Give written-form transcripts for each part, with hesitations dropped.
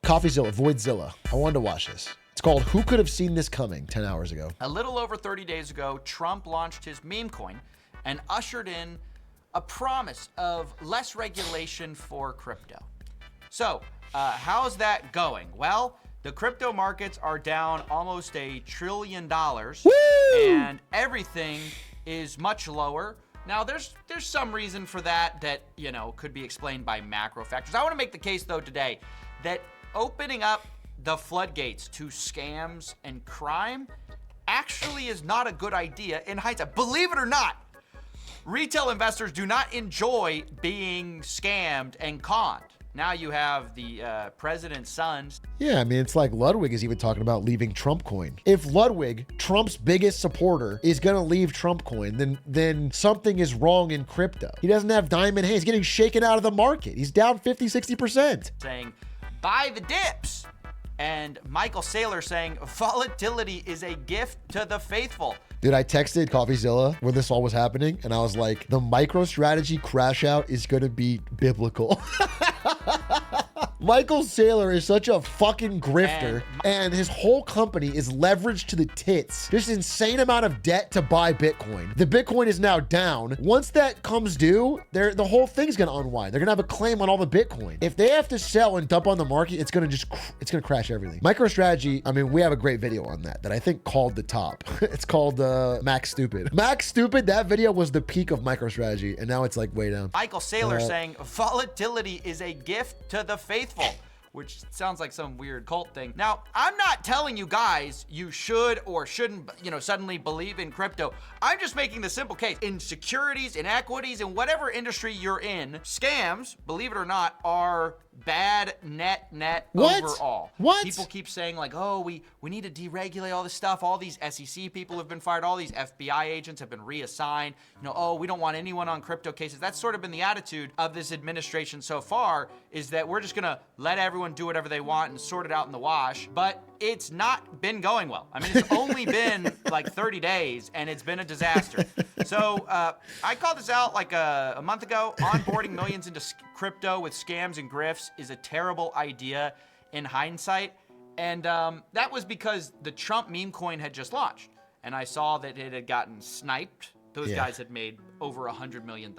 Coffeezilla, Voidzilla. I wanted to watch this. It's called Who Could Have Seen This Coming 10 hours ago. A little over 30 days ago, Trump launched his meme coin and ushered in a promise of less regulation for crypto. So, how's that going? Well, the crypto markets are down almost $1 trillion. Woo! And everything is much lower. Now, there's some reason for that, you know, could be explained by macro factors. I want to make the case, though, today that opening up the floodgates to scams and crime actually is not a good idea in hindsight. Believe it or not, retail investors do not enjoy being scammed and conned. Now you have the president's sons. Yeah, I mean, it's like Ludwig is even talking about leaving Trump coin. If Ludwig, Trump's biggest supporter, is gonna leave Trump coin, then something is wrong in crypto. He doesn't have diamond hands. He's getting shaken out of the market. He's down 50, 60%. Saying, buy the dips. And Michael Saylor saying, volatility is a gift to the faithful. Dude, I texted Coffeezilla when this all was happening, and I was like, the MicroStrategy crash out is gonna be biblical. Michael Saylor is such a fucking grifter, and his whole company is leveraged to the tits. There's an insane amount of debt to buy Bitcoin. The Bitcoin is now down. Once that comes due, the whole thing's gonna unwind. They're gonna have a claim on all the Bitcoin. If they have to sell and dump on the market, it's gonna crash everything. MicroStrategy, I mean, we have a great video on that I think called the top. It's called Max Stupid. Max Stupid, that video was the peak of MicroStrategy, and now it's like way down. Michael Saylor saying, volatility is a gift to the faithful, which sounds like some weird cult thing. Now, I'm not telling you guys you should or shouldn't, you know, suddenly believe in crypto. I'm just making the simple case. In securities, in equities, in whatever industry you're in, scams, believe it or not, are bad net overall. What? People keep saying like, oh, we need to deregulate all this stuff. All these SEC people have been fired. All these FBI agents have been reassigned. You know, oh, we don't want anyone on crypto cases. That's sort of been the attitude of this administration so far, is that we're just gonna let everyone do whatever they want and sort it out in the wash. But it's not been going well. I mean, it's only been like 30 days and it's been a disaster. So I called this out like a month ago. Onboarding millions into crypto with scams and grifts is a terrible idea in hindsight. And that was because the Trump meme coin had just launched. And I saw that it had gotten sniped. Those guys had made over $100 million.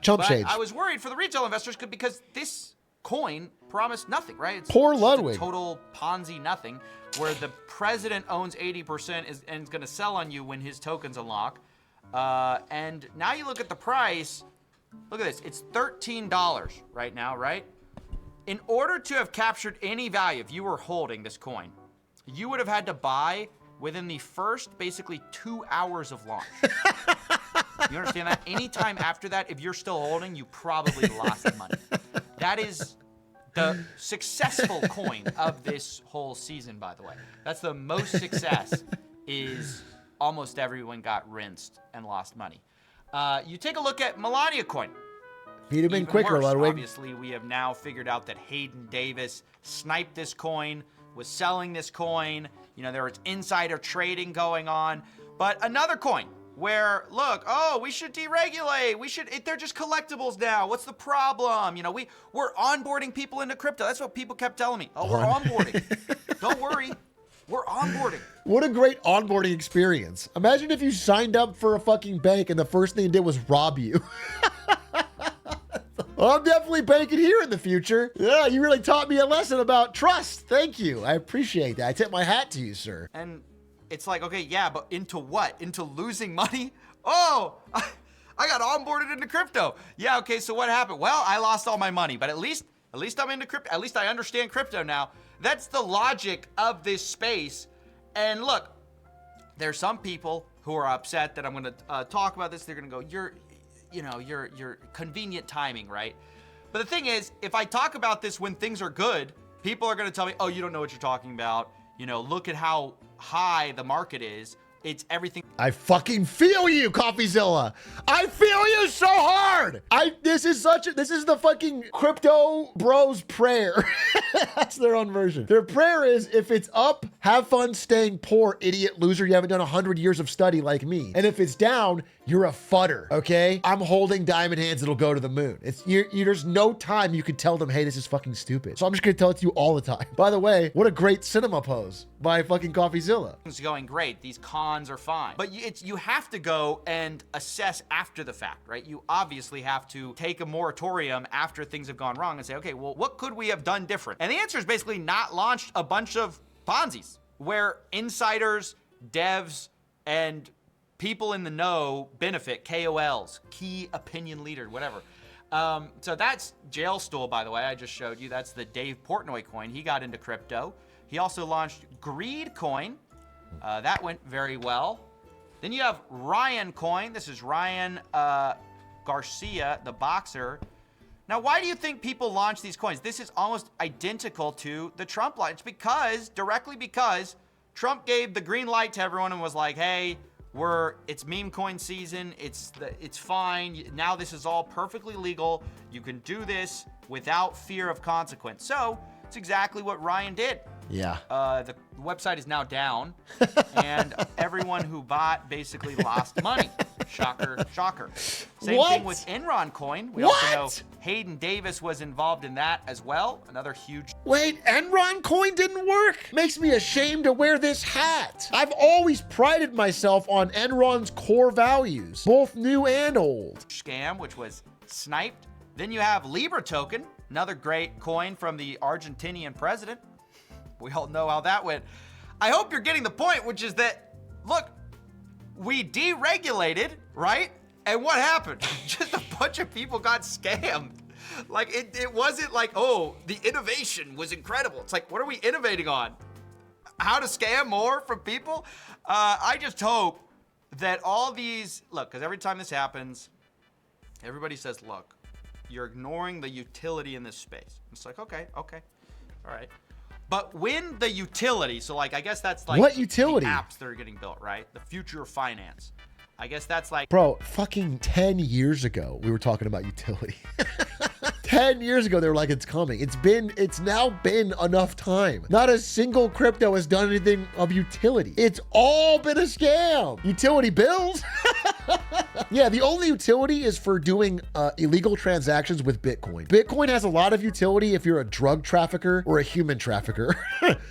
Chump change. I was worried for the retail investors because this coin promised nothing, right? It's Poor Ludwig. Total Ponzi nothing, where the president owns 80% and is going to sell on you when his tokens unlock. And now you look at the price. Look at this. It's $13 right now, right? In order to have captured any value, if you were holding this coin, you would have had to buy within the first basically 2 hours of launch. You understand that? Anytime after that, if you're still holding, you probably lost money. That is the successful coin of this whole season, by the way. That's the most success, is almost everyone got rinsed and lost money. You take a look at Melania coin. He'd have been Even quicker, worse. Ludwig. Obviously, we have now figured out that Hayden Davis sniped this coin, was selling this coin. You know, there was insider trading going on. But another coin where, look, oh, we should deregulate. They're just collectibles now. What's the problem? You know, we're onboarding people into crypto. That's what people kept telling me. Oh, we're onboarding. Don't worry. We're onboarding. What a great onboarding experience. Imagine if you signed up for a fucking bank and the first thing it did was rob you. I'm definitely banking here in the future. Yeah, you really taught me a lesson about trust. Thank you. I appreciate that. I tip my hat to you, sir. And it's like, okay, yeah, but into what? Into losing money? Oh, I got onboarded into crypto. Yeah, okay, so what happened? Well, I lost all my money, but at least I'm into crypto. At least I understand crypto now. That's the logic of this space. And look, there's some people who are upset that I'm going to talk about this. They're going to go, you're convenient timing, right? But the thing is, if I talk about this when things are good, people are going to tell me, oh, you don't know what you're talking about. You know, look at how high the market is. It's everything. I fucking feel you, Coffeezilla. I feel you so hard. This is the fucking crypto bros prayer. That's their own version. Their prayer is, if it's up, have fun staying poor, idiot loser. You haven't done 100 years of study like me. And if it's down, you're a fudder, okay? I'm holding diamond hands that'll go to the moon. There's no time you could tell them, hey, this is fucking stupid. So I'm just gonna tell it to you all the time. By the way, what a great cinema pose by fucking Coffeezilla. It's going great. These cons are fine. But you have to go and assess after the fact, right? You obviously have to take a moratorium after things have gone wrong and say, okay, well, what could we have done different? And the answer is basically not launched a bunch of Ponzi's where insiders, devs, and people in the know benefit, KOLs, key opinion leader, whatever. So that's Jail Stool, by the way, I just showed you. That's the Dave Portnoy coin. He got into crypto. He also launched Greed coin. That went very well. Then you have Ryan coin. This is Ryan Garcia, the boxer. Now, why do you think people launch these coins? This is almost identical to the Trump launch directly because Trump gave the green light to everyone and was like, hey, it's meme coin season. It's fine. Now this is all perfectly legal. You can do this without fear of consequence. So it's exactly what Ryan did. Yeah. The website is now down, and everyone who bought basically lost money. Shocker, shocker. Same thing with Enron coin. We also know Hayden Davis was involved in that as well. Another huge. Wait, Enron coin didn't work? Makes me ashamed to wear this hat. I've always prided myself on Enron's core values, both new and old. Scam, which was sniped. Then you have Libra token, another great coin from the Argentinian president. We all know how that went. I hope you're getting the point, which is that, look, we deregulated, right? And what happened? Just a bunch of people got scammed. Like, it wasn't like, oh, the innovation was incredible. It's like, what are we innovating on? How to scam more from people? I just hope that all these, look, because every time this happens, everybody says, look, you're ignoring the utility in this space. It's like, okay, all right. But when the utility, so like, I guess that's like what utility? The apps that are getting built, right? The future of finance. I guess that's like, bro, fucking 10 years ago, we were talking about utility. 10 years ago, they were like, it's coming. It's now been enough time. Not a single crypto has done anything of utility. It's all been a scam. Utility bills. Yeah, the only utility is for doing illegal transactions with Bitcoin. Bitcoin has a lot of utility if you're a drug trafficker or a human trafficker.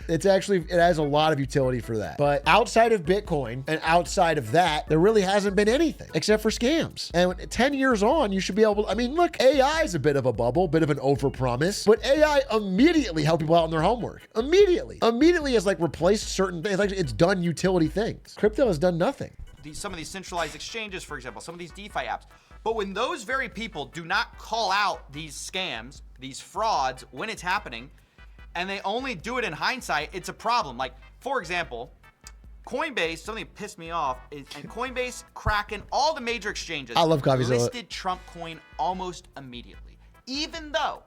It has a lot of utility for that. But outside of Bitcoin and outside of that, there really hasn't been anything except for scams. And 10 years on, you should be able to, I mean, look, AI is a bit of a bubble, bit of an overpromise, but AI immediately helped people out on their homework. Immediately has like replaced certain things. Like, it's done utility things. Crypto has done nothing. Some of these centralized exchanges, for example, some of these DeFi apps. But when those very people do not call out these scams, these frauds, when it's happening, and they only do it in hindsight, it's a problem. Like, for example, Coinbase, something that pissed me off, and Coinbase, Kraken, all the major exchanges I love Coffeezilla. listed Trump coin almost immediately. Even though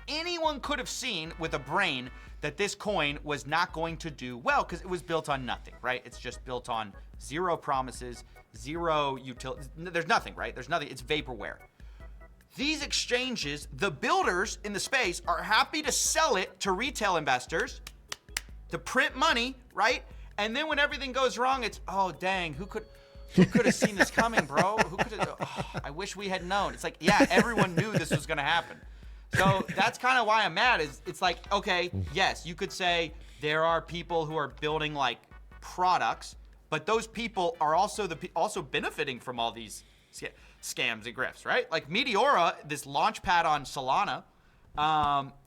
anyone could have seen with a brain that this coin was not going to do well because it was built on nothing, right? It's just built on zero promises, zero utility. There's nothing, right? There's nothing. It's vaporware. These exchanges, the builders in the space, are happy to sell it to retail investors to print money, right? And then when everything goes wrong, it's, oh, dang, who could have seen this coming, bro? I wish we had known. It's like, yeah, everyone knew this was going to happen. So that's kind of why I'm mad. It's like, okay, yes, you could say there are people who are building like products, but those people are also benefiting from all these scams and grifts, right? Like Meteora, this launch pad on Solana,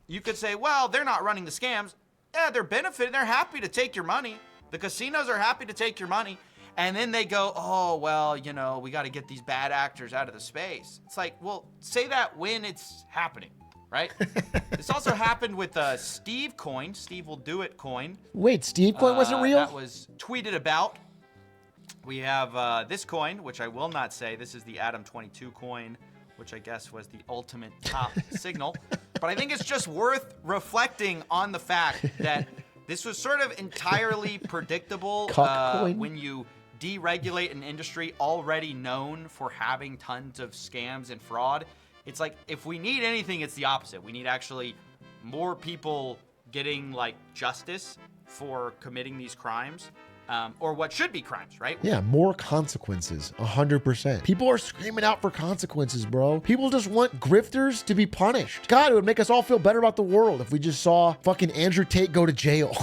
you could say, well, they're not running the scams. Yeah, they're benefiting. They're happy to take your money. The casinos are happy to take your money. And then they go, oh, well, you know, we got to get these bad actors out of the space. It's like, well, say that when it's happening, right? This also happened with Steve coin, Steve will do it coin. Wait, Steve coin wasn't real? That was tweeted about. We have this coin, which I will not say. This is the Adam 22 coin, which I guess was the ultimate top signal. But I think it's just worth reflecting on the fact that this was sort of entirely predictable when you deregulate an industry already known for having tons of scams and fraud. It's like, if we need anything, it's the opposite. We need actually more people getting like justice for committing these crimes. Or what should be crimes, right? Yeah, more consequences, 100%. People are screaming out for consequences, bro. People just want grifters to be punished. God, it would make us all feel better about the world if we just saw fucking Andrew Tate go to jail.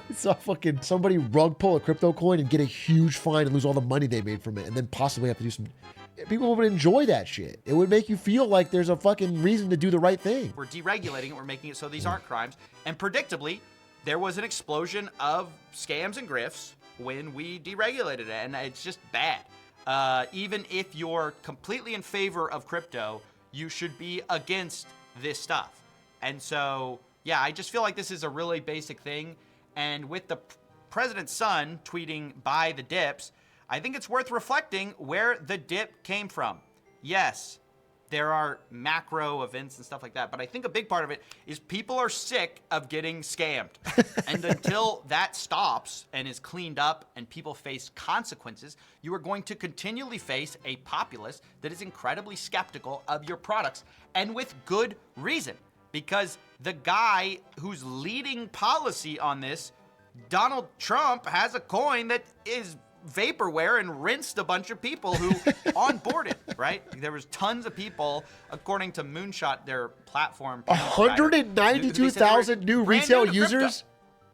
We saw fucking somebody rug pull a crypto coin and get a huge fine and lose all the money they made from it, and then possibly have to do some... People would enjoy that shit. It would make you feel like there's a fucking reason to do the right thing. We're deregulating it. We're making it so these aren't crimes. And predictably, there was an explosion of scams and grifts when we deregulated it, and it's just bad. Even if you're completely in favor of crypto, you should be against this stuff. And so, yeah, I just feel like this is a really basic thing. And with the president's son tweeting "buy the dips," I think it's worth reflecting where the dip came from. Yes, there are macro events and stuff like that, but I think a big part of it is people are sick of getting scammed. And until that stops and is cleaned up and people face consequences, you are going to continually face a populace that is incredibly skeptical of your products, and with good reason, because the guy who's leading policy on this, Donald Trump, has a coin that is vaporware and rinsed a bunch of people who onboarded, right? There was tons of people, according to Moonshot, their platform. 192,000 new retail users.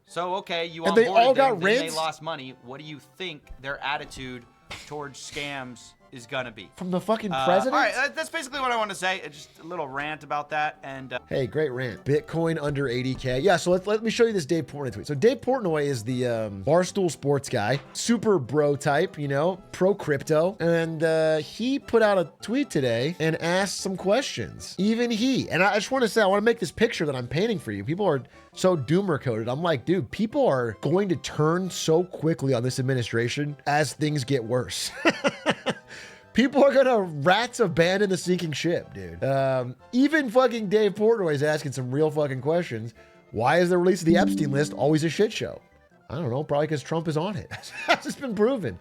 So, okay, you and they all got them, rinsed? They lost money. What do you think their attitude towards scams is gonna be? From the fucking president? All right, that's basically what I want to say. Just a little rant about that. And hey, great rant. Bitcoin under 80K. Yeah, so let me show you this Dave Portnoy tweet. So Dave Portnoy is the Barstool Sports guy, super bro type, you know, pro crypto. And he put out a tweet today and asked some questions. Even he. And I just want to say, I want to make this picture that I'm painting for you. People are so doomer coded. I'm like, dude, people are going to turn so quickly on this administration as things get worse. People are gonna rats abandon the sinking ship, dude. Even fucking Dave Portnoy is asking some real fucking questions. Why is the release of the Epstein list always a shit show? I don't know, probably because Trump is on it. That's just been proven.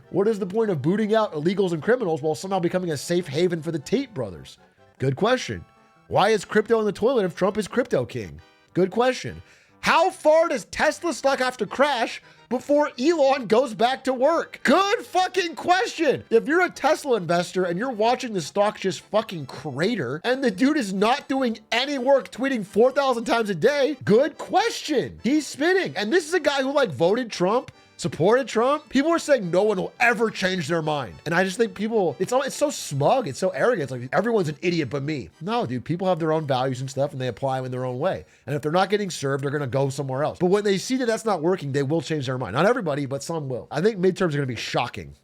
What is the point of booting out illegals and criminals while somehow becoming a safe haven for the Tate brothers? Good question. Why is crypto in the toilet if Trump is crypto king? Good question. How far does Tesla stock have to crash before Elon goes back to work? Good fucking question. If you're a Tesla investor and you're watching the stock just fucking crater and the dude is not doing any work, tweeting 4,000 times a day, good question. He's spinning. And this is a guy who like voted Trump, supported Trump. People are saying no one will ever change their mind. And I just think people, it's so smug. It's so arrogant. It's like everyone's an idiot but me. No, dude, people have their own values and stuff and they apply them in their own way. And if they're not getting served, they're going to go somewhere else. But when they see that that's not working, they will change their mind. Not everybody, but some will. I think midterms are going to be shocking.